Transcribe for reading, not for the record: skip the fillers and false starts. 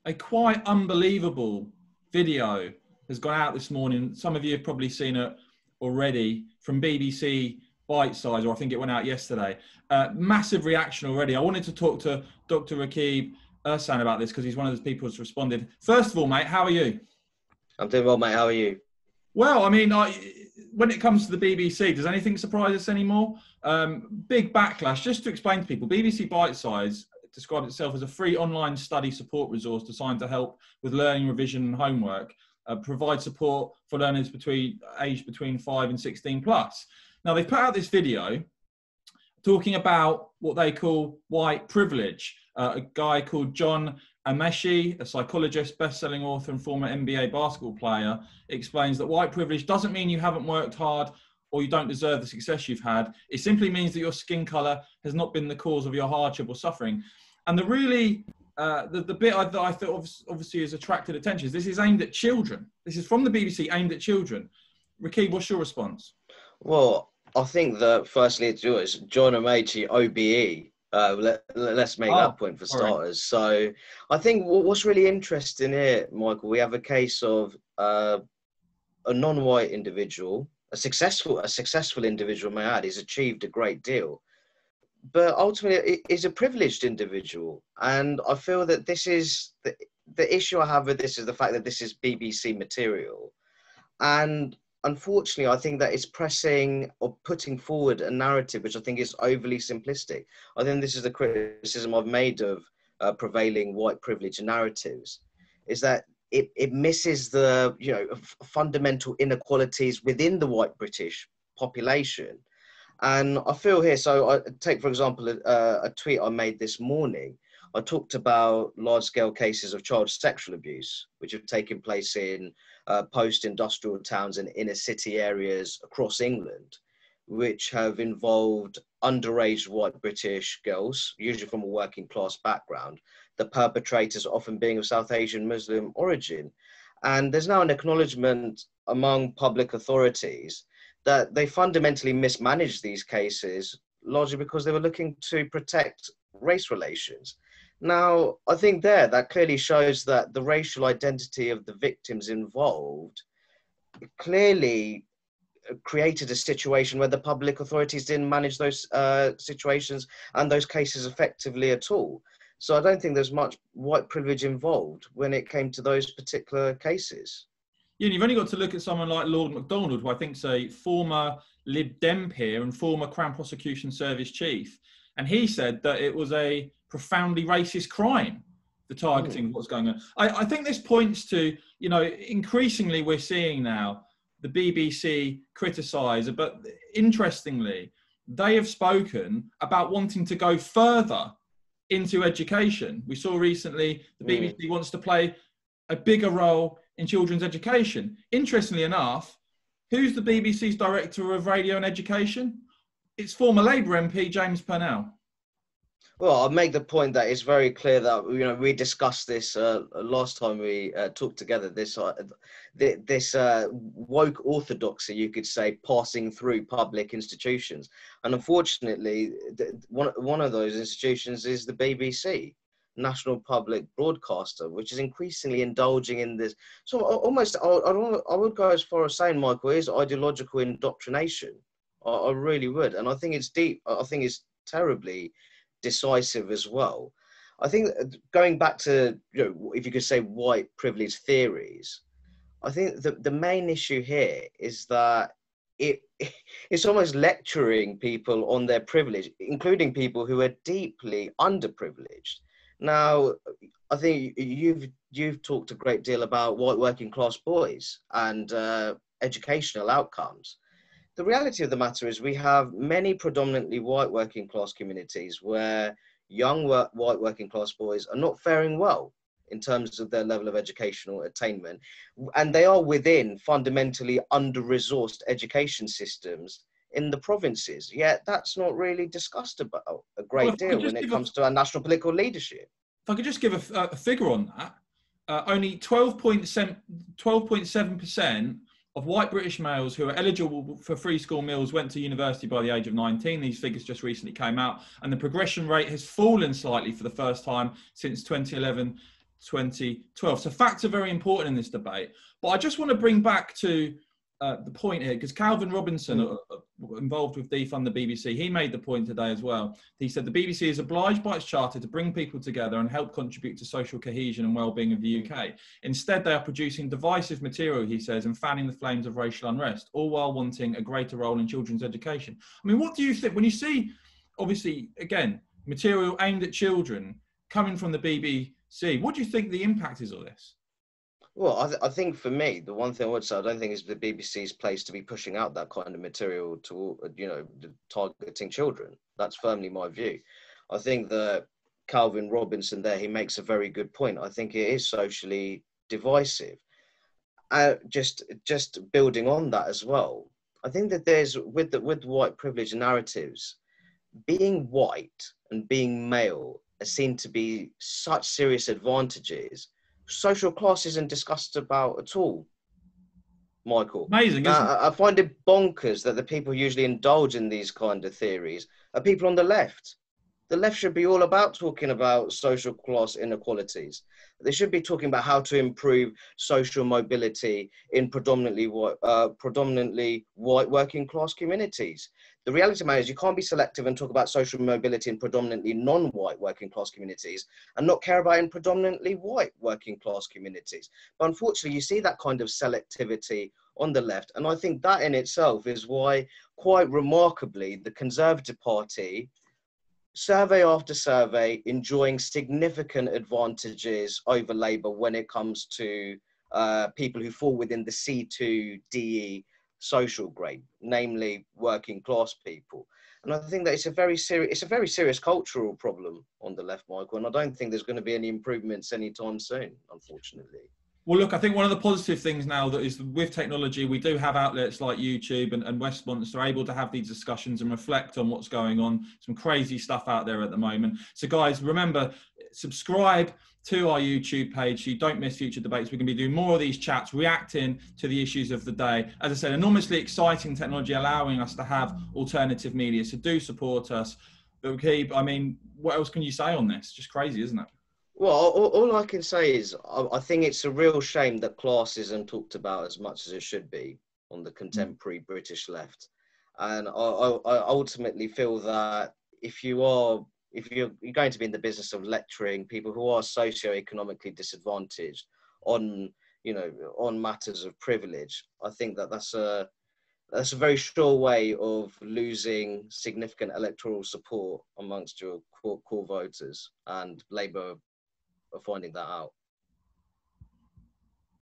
A quite unbelievable video has gone out this morning. Some of you have probably seen it already from BBC Bitesize, or I think it went out yesterday. Massive reaction already. I wanted to talk to Dr. Rakib Ehsan about this because he's one of the people who's responded. First of all, mate, how are you? I'm doing well, mate. How are you? Well, I mean, when it comes to the BBC, does anything surprise us anymore? Big backlash. Just to explain to people, BBC Bitesize described itself as a free online study support resource designed to help with learning, revision and homework, provide support for learners aged between 5 and 16 plus. Now, they've put out this video talking about what they call white privilege. A guy called John Ameshi, a psychologist, best-selling author and former NBA basketball player, explains that white privilege doesn't mean you haven't worked hard or you don't deserve the success you've had. It simply means that your skin colour has not been the cause of your hardship or suffering. And the really, the bit that I thought obviously has attracted attention is this is aimed at children. This is from the BBC, aimed at children. Rakib, what's your response? Well, I think that firstly it's John Amaechi, OBE. Let's make that point for starters. So I think what's really interesting here, Michael, we have a case of a non-white individual, a successful individual, may I add. He's achieved a great deal, but ultimately is a privileged individual. And I feel that this is the issue I have with this is the fact that this is BBC material. And unfortunately, I think that it's pressing or putting forward a narrative which I think is overly simplistic. I think this is the criticism I've made of prevailing white privilege narratives, is that it misses the fundamental inequalities within the white British population. And I feel here, so I take, for example, a tweet I made this morning. I talked about large-scale cases of child sexual abuse, which have taken place in post-industrial towns and inner city areas across England, which have involved underage white British girls, usually from a working class background, the perpetrators often being of South Asian Muslim origin. And there's now an acknowledgement among public authorities that they fundamentally mismanaged these cases, largely because they were looking to protect race relations. Now, I think that clearly shows that the racial identity of the victims involved clearly created a situation where the public authorities didn't manage those situations and those cases effectively at all. So I don't think there's much white privilege involved when it came to those particular cases. Yeah, and you've only got to look at someone like Lord MacDonald, who I think is a former Lib Dem peer and former Crown Prosecution Service chief. And he said that it was a profoundly racist crime, the targeting of what's going on. I think this points to, increasingly we're seeing now the BBC criticise, but interestingly, they have spoken about wanting to go further into education. We saw recently the BBC wants to play a bigger role in children's education. Interestingly enough, who's the BBC's Director of Radio and Education? It's former Labour MP James Purnell. Well, I'll make the point that it's very clear that we discussed this last time we talked together. This woke orthodoxy, you could say, passing through public institutions, and unfortunately, one of those institutions is the BBC, National Public Broadcaster, which is increasingly indulging in this. So almost, I would go as far as saying, Michael, is ideological indoctrination. I really would, and I think it's deep. I think it's terribly decisive as well. I think going back to, if you could say white privilege theories, I think the main issue here is that it's almost lecturing people on their privilege, including people who are deeply underprivileged. Now, I think you've talked a great deal about white working class boys and educational outcomes. The reality of the matter is we have many predominantly white working class communities where young white working class boys are not faring well in terms of their level of educational attainment. And they are within fundamentally under-resourced education systems in the provinces. Yet that's not really discussed about a great deal when it comes to our national political leadership. If I could just give a figure on that, only 12.7% of white British males who are eligible for free school meals went to university by the age of 19. These figures just recently came out, and the progression rate has fallen slightly for the first time since 2011 2012. So facts are very important in this debate. But I just want to bring back to the point here, because Calvin Robinson, involved with Defund the BBC, he made the point today as well. He said the BBC is obliged by its charter to bring people together and help contribute to social cohesion and well-being of the UK. Instead, they are producing divisive material, he says, and fanning the flames of racial unrest, all while wanting a greater role in children's education. I mean, what do you think when you see, obviously, again, material aimed at children coming from the BBC? What do you think the impact is of this? Well, I think for me, the one thing I would say, I don't think it's the BBC's place to be pushing out that kind of material to, you know, targeting children. That's firmly my view. I think that Calvin Robinson there, he makes a very good point. I think it is socially divisive. Just building on that as well, I think that there's, with white privilege narratives, being white and being male are seen to be such serious advantages. Social class isn't discussed about at all, Michael. Amazing, isn't it? I find it bonkers that the people who usually indulge in these kind of theories are people on the left. The left should be all about talking about social class inequalities. They should be talking about how to improve social mobility in predominantly white working class communities. The reality, man, is you can't be selective and talk about social mobility in predominantly non-white working class communities and not care about in predominantly white working class communities. But unfortunately, you see that kind of selectivity on the left. And I think that in itself is why, quite remarkably, the Conservative Party, survey after survey, enjoying significant advantages over Labour when it comes to people who fall within the C2 DE social grade, namely working class people. And I think that it's a very serious cultural problem on the left, Michael, and I don't think there's going to be any improvements anytime soon, unfortunately. Well, look, I think one of the positive things now that is with technology, we do have outlets like YouTube and Westminster able to have these discussions and reflect on what's going on. Some crazy stuff out there at the moment. So guys, remember, subscribe to our YouTube page so you don't miss future debates. We're going to be doing more of these chats, reacting to the issues of the day. As I said, enormously exciting technology allowing us to have alternative media. So do support us. But Rakib, I mean, what else can you say on this? Just crazy, isn't it? Well, all I can say is I think it's a real shame that class isn't talked about as much as it should be on the contemporary British left. And I ultimately feel that if you're going to be in the business of lecturing people who are socioeconomically disadvantaged on, you know, on matters of privilege, I think that that's a very sure way of losing significant electoral support amongst your core voters, and Labour are finding that out.